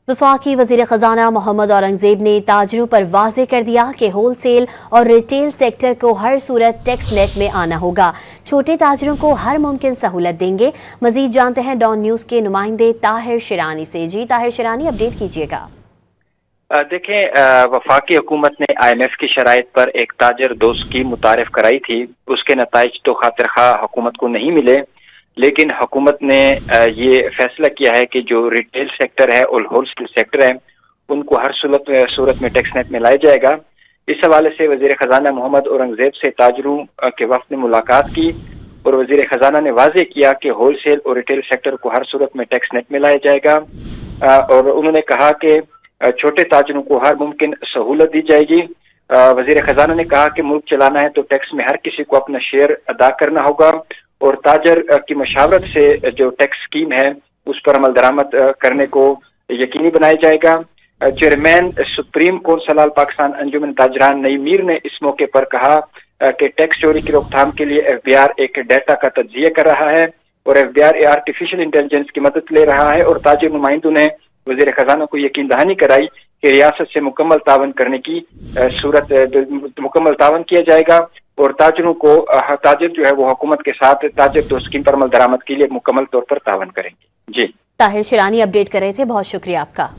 वफाकी वज़ीर ख़ज़ाना मोहम्मद औरंगज़ेब ने ताजरों पर वाज़ेह कर दिया कि होल सेल और रिटेल सेक्टर को हर सूरत टैक्स नेट में आना होगा। छोटे ताजरों को हर मुमकिन सहूलत देंगे। मज़ीद जानते हैं डॉन न्यूज़ के नुमाइंदे ताहिर शिरानी से। जी ताहिर शिरानी, अपडेट कीजिएगा। देखें, वफाकी हुकूमत ने IMF की शराइत पर एक ताजर दो स्कीम मुतारिफ कराई थी। उसके नताइज तो खातिर खा हुकूमत को नहीं मिले, लेकिन हुकूमत ने ये फैसला किया है कि जो रिटेल सेक्टर है और होलसेल सेक्टर है उनको हर सूरत में टैक्स नेट में लाया जाएगा। इस हवाले से वज़ीर ख़ज़ाना मोहम्मद औरंगज़ेब से ताजरों के वफ़द ने मुलाकात की और वज़ीर ख़ज़ाना ने वाज़ेह किया कि होलसेल और रिटेल सेक्टर को हर सूरत में टैक्स नेट में लाया जाएगा। और उन्होंने कहा कि छोटे ताजरों को हर मुमकिन सहूलत दी जाएगी। वज़ीर ख़ज़ाना ने कहा कि मुल्क चलाना है तो टैक्स में हर किसी को अपना शेयर अदा करना होगा और ताजर की मशावरत से जो टैक्स स्कीम है उस पर अमल दरामद करने को यकीनी बनाया जाएगा। चेयरमैन सुप्रीम कौंसिल पाकिस्तान अंजुमन ताजरान नई मीर ने इस मौके पर कहा कि टैक्स चोरी की रोकथाम के लिए FBI एक डाटा का तज्जिया कर रहा है और FBI आर्टिफिशियल इंटेलिजेंस की मदद ले रहा है और ताजर नुमाइंदों ने वज़ीर ख़ज़ाना को यकीन दहानी कराई कि रियासत से मुकम्मल तावन करने की सूरत मुकम्मल तावन किया जाएगा और ताजर जो है वो हुकूमत के साथ ताजर दो स्कीम पर अमल दरामद के लिए मुकम्मल तौर पर तावन करेंगे। जी ताहिर शिरानी अपडेट कर रहे थे, बहुत शुक्रिया आपका।